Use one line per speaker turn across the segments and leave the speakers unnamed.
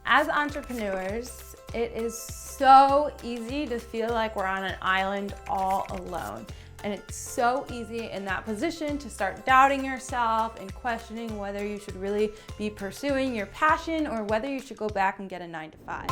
As entrepreneurs, it is so easy to feel like we're on an island all alone. And it's so easy in that position to start doubting yourself and questioning whether you should really be pursuing your passion or whether you should go back and get a 9-to-5.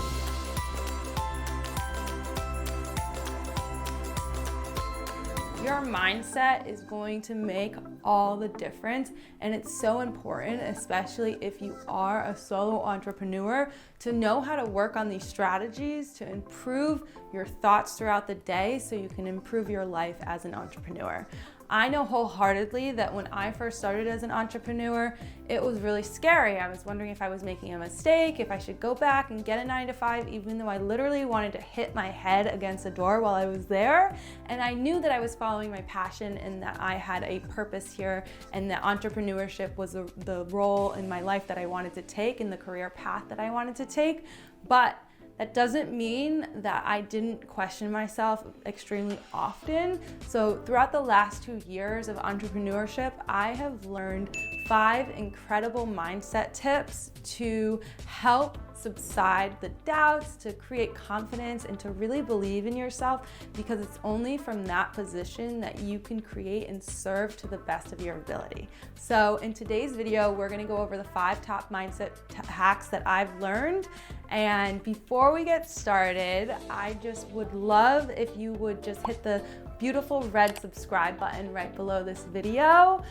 Your mindset is going to make all the difference, and it's so important, especially if you are a solo entrepreneur, to know how to work on these strategies to improve your thoughts throughout the day so you can improve your life as an entrepreneur. I know wholeheartedly that when I first started as an entrepreneur, it was really scary. I was wondering if I was making a mistake, if I should go back and get a 9-to-5, even though I literally wanted to hit my head against the door while I was there. And I knew that I was following my passion and that I had a purpose here and that entrepreneurship was the role in my life that I wanted to take and the career path that I wanted to take. But that doesn't mean that I didn't question myself extremely often. So throughout the last 2 years of entrepreneurship, I have learned 5 incredible mindset tips to help subside the doubts, to create confidence, and to really believe in yourself, because it's only from that position that you can create and serve to the best of your ability. So in today's video, we're gonna go over the 5 top mindset hacks that I've learned. And before we get started, I just would love if you would just hit the beautiful red subscribe button right below this video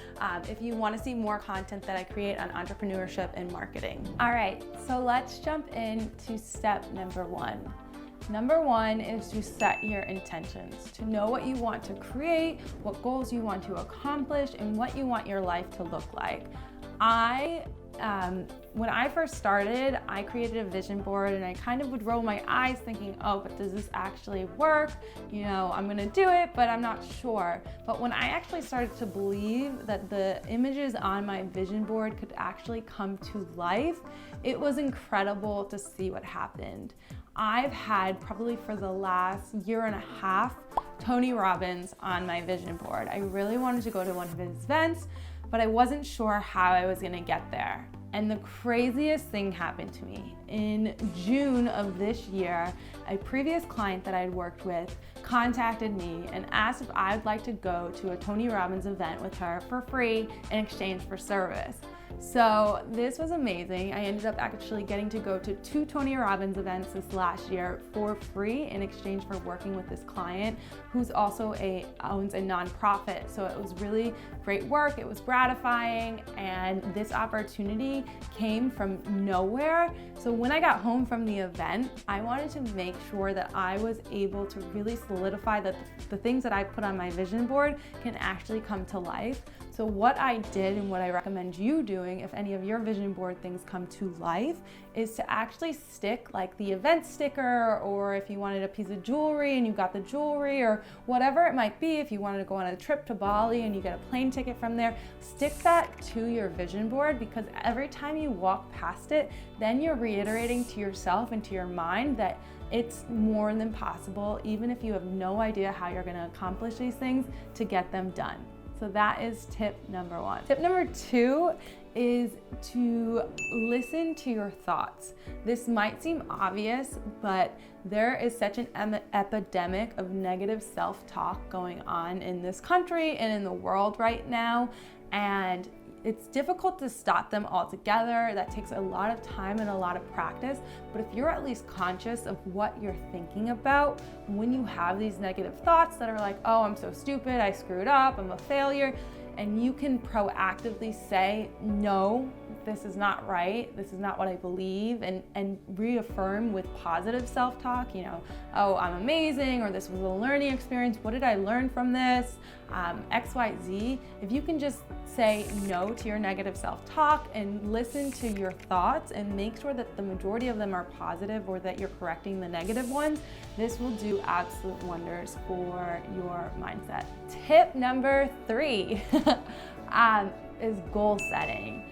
if you want to see more content that I create on entrepreneurship and marketing. All right, so let's jump into step number 1. Number 1 is to set your intentions, to know what you want to create, what goals you want to accomplish, and what you want your life to look like. When I first started, I created a vision board and I kind of would roll my eyes thinking, oh, but does this actually work? You know, I'm gonna do it, but I'm not sure. But when I actually started to believe that the images on my vision board could actually come to life, it was incredible to see what happened. I've had probably for the last 1.5 years, Tony Robbins on my vision board. I really wanted to go to one of his events, but I wasn't sure how I was gonna get there. And the craziest thing happened to me. In June of this year, a previous client that I'd worked with contacted me and asked if I'd like to go to a Tony Robbins event with her for free in exchange for service. So this was amazing. I ended up actually getting to go to 2 Tony Robbins events this last year for free in exchange for working with this client who's also owns a nonprofit. So it was really great work. It was gratifying, and this opportunity came from nowhere. So when I got home from the event, I wanted to make sure that I was able to really solidify that the things that I put on my vision board can actually come to life. So what I did and what I recommend you doing if any of your vision board things come to life is to actually stick like the event sticker, or if you wanted a piece of jewelry and you got the jewelry, or whatever it might be, if you wanted to go on a trip to Bali and you get a plane ticket from there, stick that to your vision board, because every time you walk past it, then you're reiterating to yourself and to your mind that it's more than possible, even if you have no idea how you're gonna accomplish these things, to get them done. So that is tip number 1. Tip number 2 is to listen to your thoughts. This might seem obvious, but there is such an epidemic of negative self-talk going on in this country and in the world right now. And it's difficult to stop them altogether. That takes a lot of time and a lot of practice. But if you're at least conscious of what you're thinking about when you have these negative thoughts that are like, oh, I'm so stupid, I screwed up, I'm a failure, and you can proactively say, no, this is not right, this is not what I believe, and reaffirm with positive self-talk, you know, oh, I'm amazing, or this was a learning experience, what did I learn from this, XYZ. If you can just say no to your negative self-talk and listen to your thoughts and make sure that the majority of them are positive, or that you're correcting the negative ones, this will do absolute wonders for your mindset. Tip number 3 is goal setting.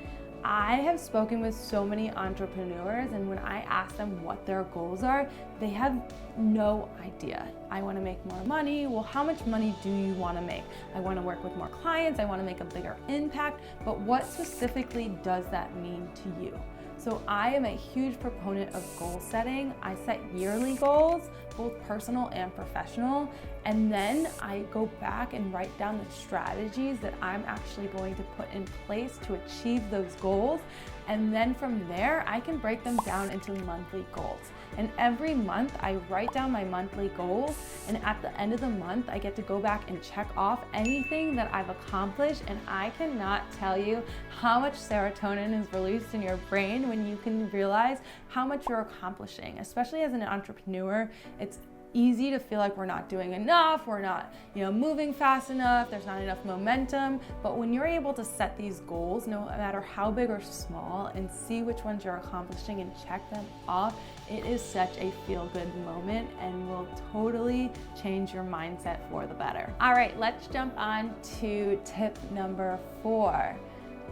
I have spoken with so many entrepreneurs, and when I ask them what their goals are, they have no idea. I want to make more money. Well, how much money do you want to make? I want to work with more clients. I want to make a bigger impact. But what specifically does that mean to you? So I am a huge proponent of goal setting. I set yearly goals, both personal and professional, and then I go back and write down the strategies that I'm actually going to put in place to achieve those goals. And then from there, I can break them down into monthly goals. And every month I write down my monthly goals, and at the end of the month, I get to go back and check off anything that I've accomplished. And I cannot tell you how much serotonin is released in your brain when you can realize how much you're accomplishing. Especially as an entrepreneur, it's easy to feel like we're not doing enough, we're not, moving fast enough, there's not enough momentum. But when you're able to set these goals, no matter how big or small, and see which ones you're accomplishing and check them off, it is such a feel-good moment and will totally change your mindset for the better. All right, let's jump on to tip number 4.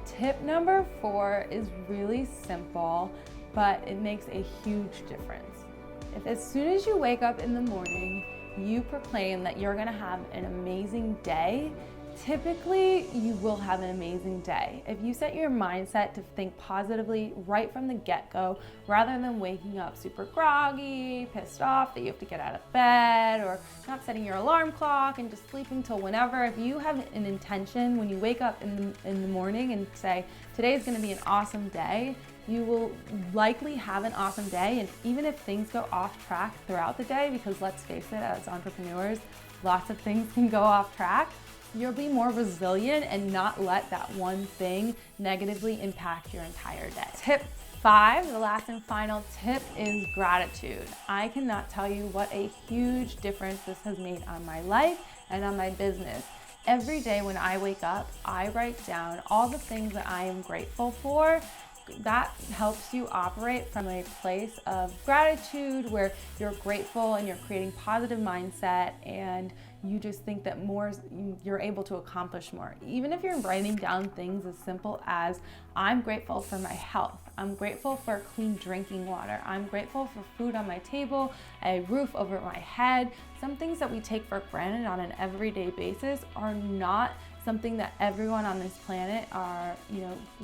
Tip number 4 is really simple, but it makes a huge difference. If as soon as you wake up in the morning, you proclaim that you're gonna have an amazing day, typically you will have an amazing day. If you set your mindset to think positively right from the get-go, rather than waking up super groggy, pissed off that you have to get out of bed, or not setting your alarm clock and just sleeping till whenever. If you have an intention when you wake up in the morning and say, today's gonna be an awesome day, you will likely have an awesome day. And even if things go off track throughout the day, because let's face it, as entrepreneurs, lots of things can go off track, you'll be more resilient and not let that one thing negatively impact your entire day. Tip 5, the last and final tip, is gratitude. I cannot tell you what a huge difference this has made on my life and on my business. Every day when I wake up, I write down all the things that I am grateful for. That helps you operate from a place of gratitude where you're grateful and you're creating positive mindset, and you just think that you're able to accomplish more. Even if you're writing down things as simple as, I'm grateful for my health, I'm grateful for clean drinking water, I'm grateful for food on my table, a roof over my head. Some things that we take for granted on an everyday basis are not something that everyone on this planet are,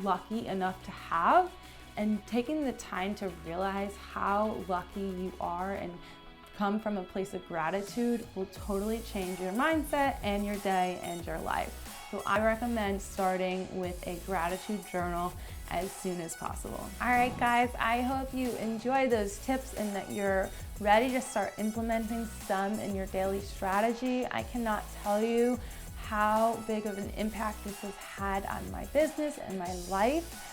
lucky enough to have. And taking the time to realize how lucky you are and come from a place of gratitude will totally change your mindset and your day and your life. So I recommend starting with a gratitude journal as soon as possible. All right, guys, I hope you enjoy those tips and that you're ready to start implementing some in your daily strategy. I cannot tell you how big of an impact this has had on my business and my life.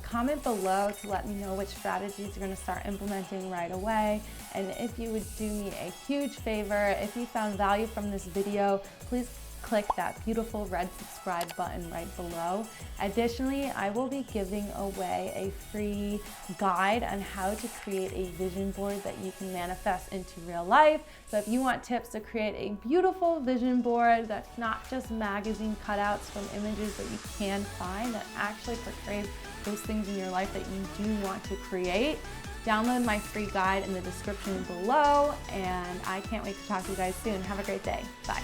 Comment below to let me know which strategies you're going to start implementing right away. And if you would do me a huge favor, if you found value from this video, please click that beautiful red subscribe button right below. Additionally, I will be giving away a free guide on how to create a vision board that you can manifest into real life. So if you want tips to create a beautiful vision board that's not just magazine cutouts from images that you can find, that actually portrays those things in your life that you do want to create, download my free guide in the description below. And I can't wait to talk to you guys soon. Have a great day. Bye.